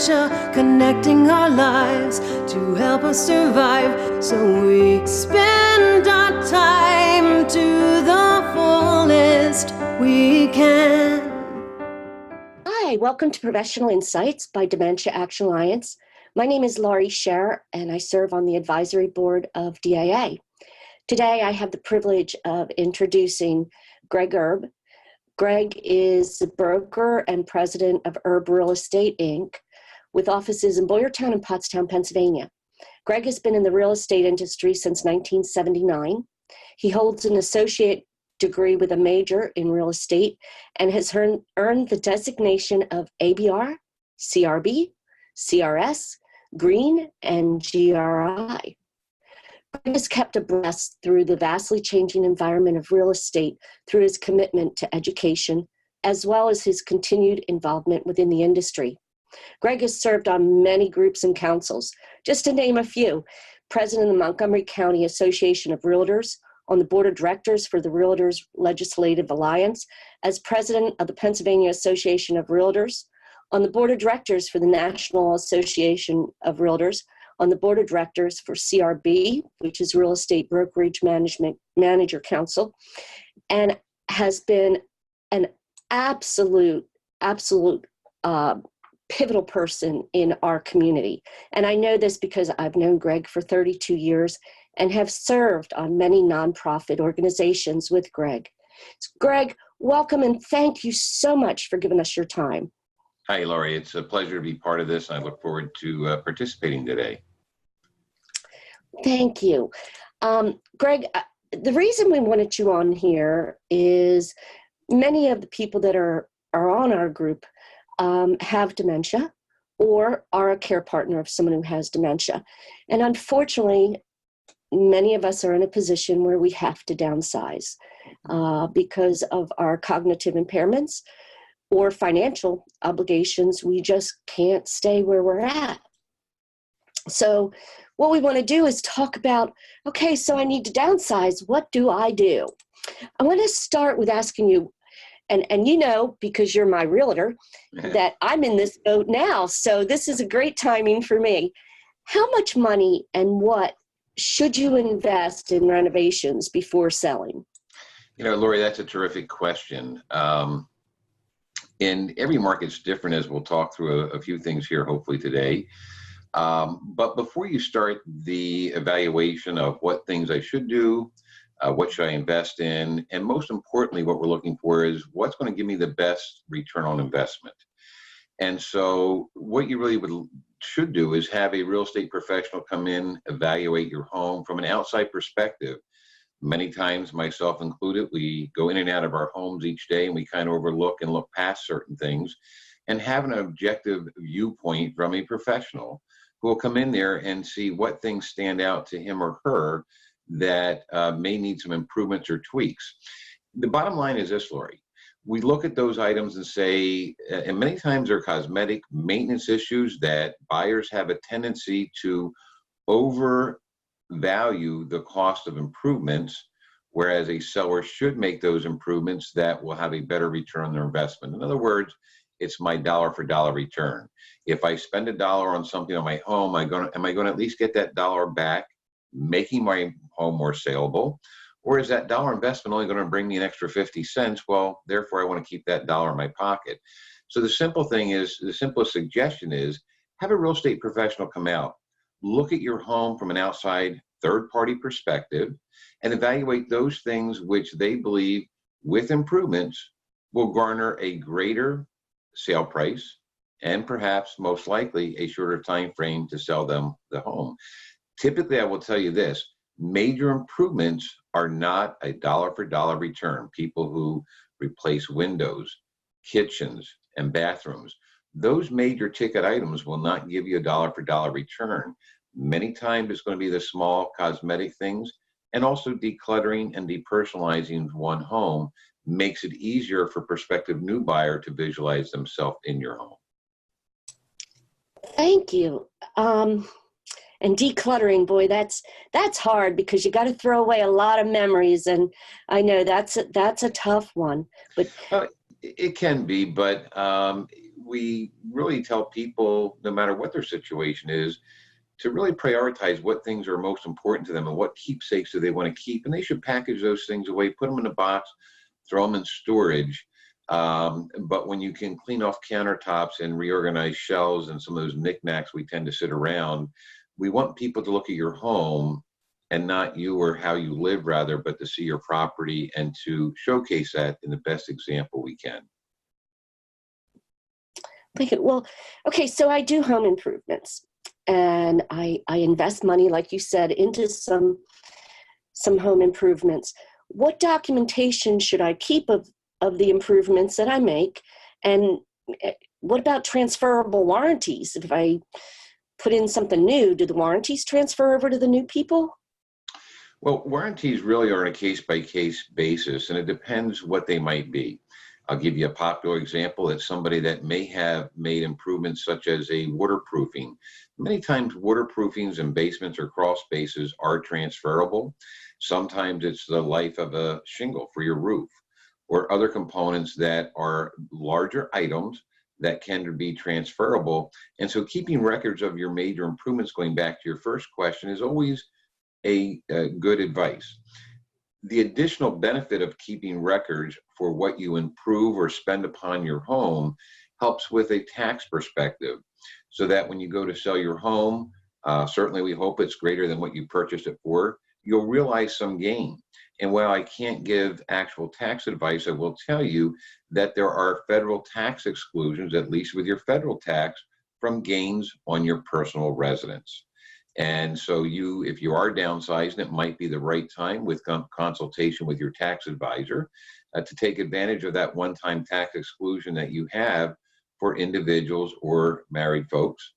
dementia, connecting our lives to help us survive. So we spend our time to the fullest we can. Hi, welcome to Professional Insights by Dementia Action Alliance. My name is Laurie Scherrer, and I serve on the advisory board of DAA. Today, I have the privilege of introducing Greg Herb. Greg is the broker and president of Herb Real Estate, Inc., with offices in Boyertown and Pottstown, Pennsylvania. Greg has been in the real estate industry since 1979. He holds an associate degree with a major in real estate and has earned the designation of ABR, CRB, CRS, Green, and GRI. Greg has kept abreast through the vastly changing environment of real estate through his commitment to education, as well as his continued involvement within the industry. Greg has served on many groups and councils. Just to name a few: president of the Montgomery County Association of Realtors, on the board of directors for the Realtors Legislative Alliance, as president of the Pennsylvania Association of Realtors, on the board of directors for the National Association of Realtors, on the board of directors for CRB, which is Real Estate Brokerage Manager Council, and has been an absolute pivotal person in our community. And I know this because I've known Greg for 32 years and have served on many nonprofit organizations with Greg. Greg, welcome and thank you so much for giving us your time. Hi, Laurie. It's a pleasure to be part of this. I look forward to participating today. Thank you. Greg, the reason we wanted you on here is many of the people that are on our group have dementia or are a care partner of someone who has dementia. And unfortunately, many of us are in a position where we have to downsize because of our cognitive impairments or financial obligations. We just can't stay where we're at. So what we want to do is talk about, okay, so I need to downsize. What do I do? I want to start with asking you, and you know, because you're my realtor, that I'm in this boat now. So this is a great timing for me. How much money and what should you invest in renovations before selling? You know, Laurie, that's a terrific question. And every market's different, as we'll talk through a few things here, hopefully today. But before you start the evaluation of what things I should do, what should I invest in, and most importantly, what we're looking for is what's going to give me the best return on investment. And so what you really should do is have a real estate professional come in, evaluate your home from an outside perspective. Many times, myself included, we go in and out of our homes each day and we kind of overlook and look past certain things and have an objective viewpoint from a professional who will come in there and see what things stand out to him or her that may need some improvements or tweaks. The bottom line is this, Laurie. We look at those items and say, and many times they're cosmetic maintenance issues that buyers have a tendency to overvalue the cost of improvements, whereas a seller should make those improvements that will have a better return on their investment. In other words, it's my dollar for dollar return. If I spend $1 on something on my home, am I going to at least get that dollar back, making my home more saleable? Or is that dollar investment only going to bring me an extra 50 cents? Well, therefore, I want to keep that dollar in my pocket. So the simplest suggestion is have a real estate professional come out, look at your home from an outside third-party perspective, and evaluate those things which they believe, with improvements, will garner a greater sale price and perhaps most likely a shorter time frame to sell them the home. Typically, I will tell you this. Major improvements are not a dollar for dollar return. People who replace windows, kitchens, and bathrooms, those major ticket items will not give you a dollar for dollar return. Many times it's going to be the small cosmetic things, and also decluttering and depersonalizing one home makes it easier for prospective new buyer to visualize themselves in your home. Thank you. And decluttering, boy, that's hard because you got to throw away a lot of memories, and I know that's a tough one. But it can be, but we really tell people, no matter what their situation is, to really prioritize what things are most important to them and what keepsakes do they want to keep. And they should package those things away, put them in a box, throw them in storage. But when you can clean off countertops and reorganize shelves and some of those knickknacks we tend to sit around, we want people to look at your home and not you or how you live, rather, but to see your property and to showcase that in the best example we can. Well, okay, so I do home improvements, and I invest money, like you said, into some home improvements. What documentation should I keep of the improvements that I make? And what about transferable warranties? If I put in something new, do the warranties transfer over to the new people? Well, warranties really are on a case-by-case basis, and it depends what they might be. I'll give you a popular example. It's somebody that may have made improvements such as a waterproofing. Many times waterproofings in basements or crawl spaces are transferable. Sometimes it's the life of a shingle for your roof, or other components that are larger items that can be transferable. And so keeping records of your major improvements, going back to your first question, is always a good advice. The additional benefit of keeping records for what you improve or spend upon your home helps with a tax perspective, so that when you go to sell your home, certainly we hope it's greater than what you purchased it for, you'll realize some gain. And while I can't give actual tax advice, I will tell you that there are federal tax exclusions, at least with your federal tax, from gains on your personal residence. And so if you are downsizing, it might be the right time, with consultation with your tax advisor, to take advantage of that one-time tax exclusion that you have for individuals or married folks.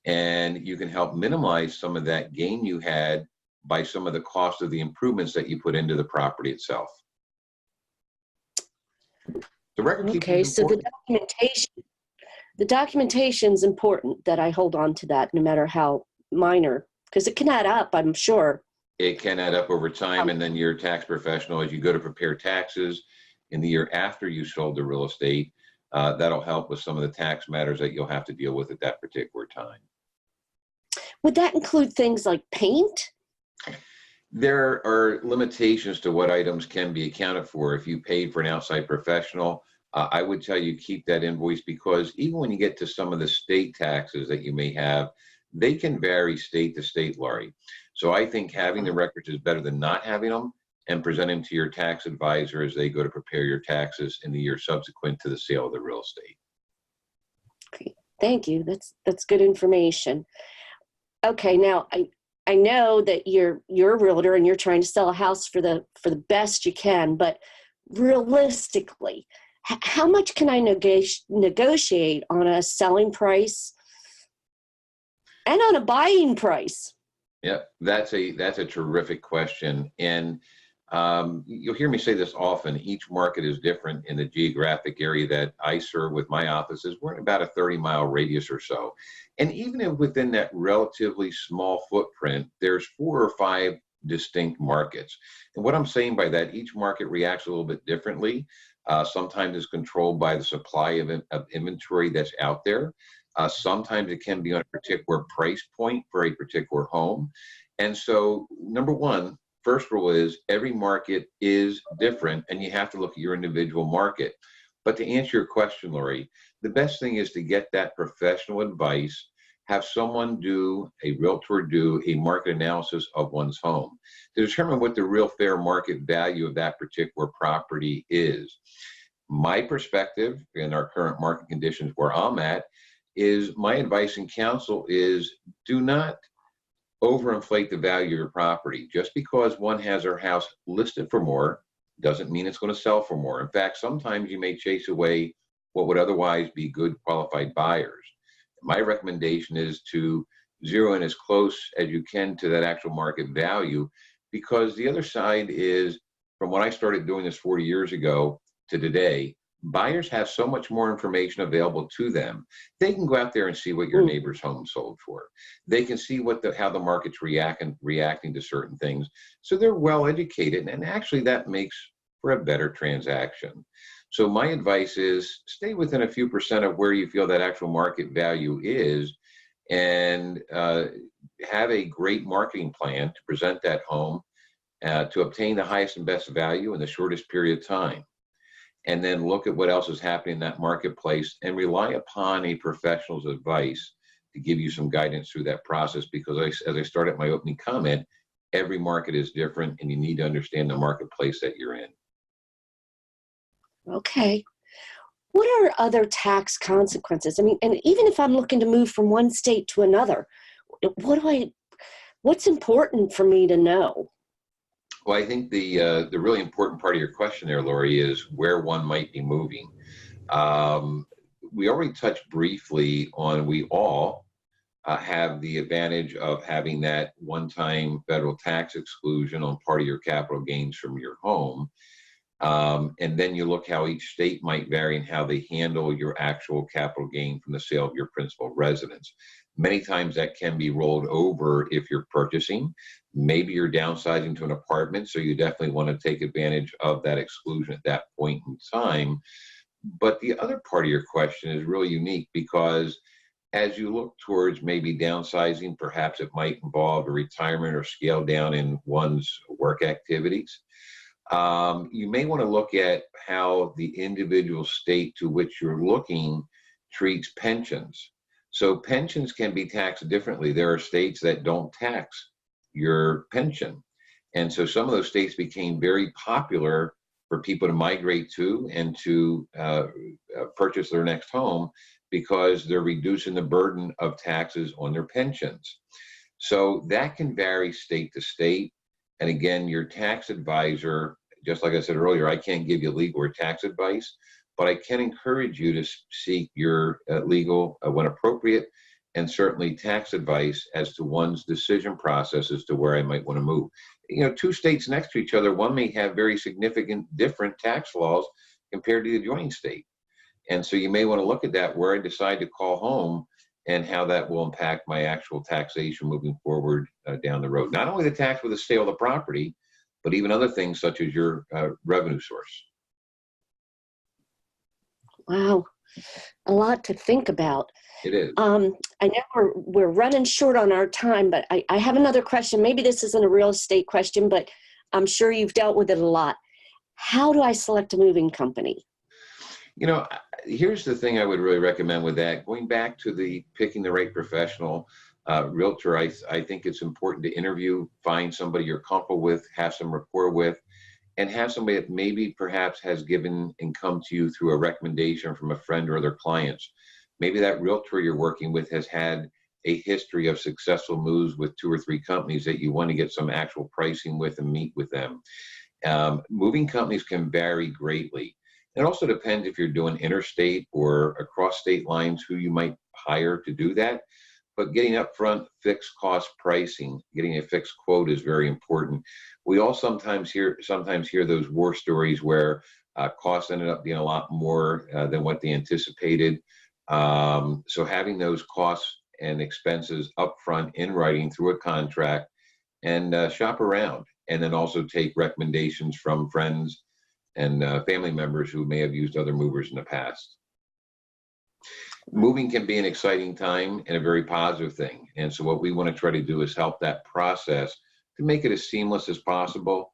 And you can help minimize some of that gain you had by some of the cost of the improvements that you put into the property itself. The record keeping Okay, is so important. the documentation is important, that I hold on to that no matter how minor, because it can add up, I'm sure. It can add up over time, and then your tax professional, as you go to prepare taxes in the year after you sold the real estate, that'll help with some of the tax matters that you'll have to deal with at that particular time. Would that include things like paint? There are limitations to what items can be accounted for. If you paid for an outside professional, I would tell you keep that invoice, because even when you get to some of the state taxes that you may have, they can vary state to state, Laurie. So I think having the records is better than not having them, and present them to your tax advisor as they go to prepare your taxes in the year subsequent to the sale of the real estate. Okay, thank you. That's good information. Okay, now I know that you're a realtor and you're trying to sell a house for the best you can, but realistically, how much can I negotiate on a selling price and on a buying price? Yeah, that's a terrific question. And you'll hear me say this often. Each market is different. In the geographic area that I serve with my offices, we're in about a 30-mile radius or so. And even if within that relatively small footprint, there's 4 or 5 distinct markets. And what I'm saying by that, each market reacts a little bit differently. Sometimes it's controlled by the supply of inventory that's out there. Sometimes it can be on a particular price point for a particular home. And so, number one, first rule is every market is different, and you have to look at your individual market. But to answer your question, Laurie, the best thing is to get that professional advice, have someone a realtor do a market analysis of one's home to determine what the real fair market value of that particular property is. My perspective in our current market conditions where I'm at is my advice and counsel is do not overinflate the value of your property. Just because one has their house listed for more doesn't mean it's going to sell for more. In fact, sometimes you may chase away what would otherwise be good qualified buyers. My recommendation is to zero in as close as you can to that actual market value, because the other side is, from when I started doing this 40 years ago to today, buyers have so much more information available to them. They can go out there and see what your neighbor's home sold for. They can see how the market's reacting to certain things. So they're well educated, and actually that makes for a better transaction. So my advice is stay within a few percent of where you feel that actual market value is, and have a great marketing plan to present that home to obtain the highest and best value in the shortest period of time. And then look at what else is happening in that marketplace and rely upon a professional's advice to give you some guidance through that process. Because as I started my opening comment, every market is different and you need to understand the marketplace that you're in. Okay. What are other tax consequences? I mean, and even if I'm looking to move from one state to another, what's important for me to know? Well, I think the really important part of your question there, Laurie, is where one might be moving. We already touched briefly on we all have the advantage of having that one-time federal tax exclusion on part of your capital gains from your home. And then you look how each state might vary and how they handle your actual capital gain from the sale of your principal residence. Many times that can be rolled over if you're purchasing. Maybe you're downsizing to an apartment, so you definitely want to take advantage of that exclusion at that point in time. But the other part of your question is really unique, because as you look towards maybe downsizing, perhaps it might involve a retirement or scale down in one's work activities. You may want to look at how the individual state to which you're looking treats pensions. So pensions can be taxed differently. There are states that don't tax your pension. And so some of those states became very popular for people to migrate to and to purchase their next home, because they're reducing the burden of taxes on their pensions. So that can vary state to state. And again, your tax advisor, just like I said earlier, I can't give you legal or tax advice, but I can encourage you to seek your legal when appropriate, and certainly tax advice as to one's decision process as to where I might want to move. You know, two states next to each other, one may have very significant different tax laws compared to the adjoining state. And so you may want to look at that, where I decide to call home and how that will impact my actual taxation moving forward down the road. Not only the tax for the sale of the property, but even other things such as your revenue source. Wow, a lot to think about. It is. I know we're running short on our time, but I have another question. Maybe this isn't a real estate question, but I'm sure you've dealt with it a lot. How do I select a moving company? You know, here's the thing I would really recommend with that. Going back to the picking the right professional realtor, I think it's important to interview, find somebody you're comfortable with, have some rapport with, and have somebody that maybe perhaps has given and come to you through a recommendation from a friend or other clients. Maybe that realtor you're working with has had a history of successful moves with 2 or 3 companies that you want to get some actual pricing with and meet with them. Moving companies can vary greatly. It also depends if you're doing interstate or across state lines, who you might hire to do that. But getting upfront fixed cost pricing, getting a fixed quote is very important. We all sometimes hear those war stories where costs ended up being a lot more than what they anticipated. So having those costs and expenses upfront in writing through a contract, and shop around, and then also take recommendations from friends and family members who may have used other movers in the past. Moving can be an exciting time and a very positive thing. And so what we want to try to do is help that process to make it as seamless as possible,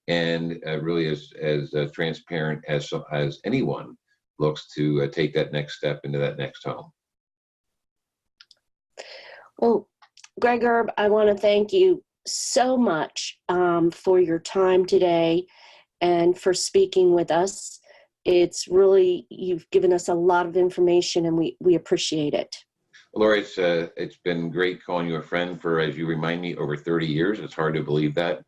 and really as transparent as anyone looks to take that next step into that next home. Well, Greg Herb, I want to thank you so much for your time today and for speaking with us. It's really, you've given us a lot of information, and we appreciate it. Laurie, it's been great calling you a friend for, as you remind me, over 30 years. It's hard to believe that.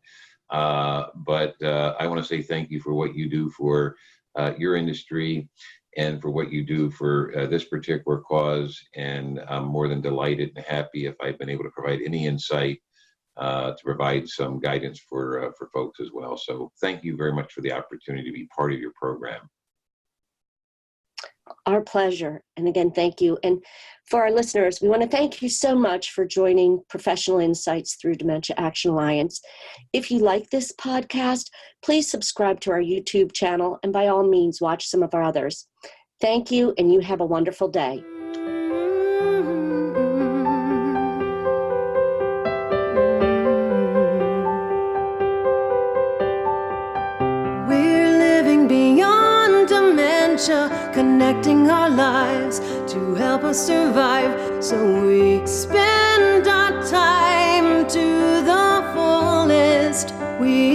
But I want to say thank you for what you do for your industry and for what you do for this particular cause. And I'm more than delighted and happy if I've been able to provide any insight to provide some guidance for folks as well. So thank you very much for the opportunity to be part of your program. Our pleasure. And again, thank you. And for our listeners, we want to thank you so much for joining Professional Insights through Dementia Action Alliance. If you like this podcast, please subscribe to our YouTube channel and by all means, watch some of our others. Thank you, and you have a wonderful day. We're living beyond dementia, connecting our lives to help us survive. So we spend our time to the fullest. We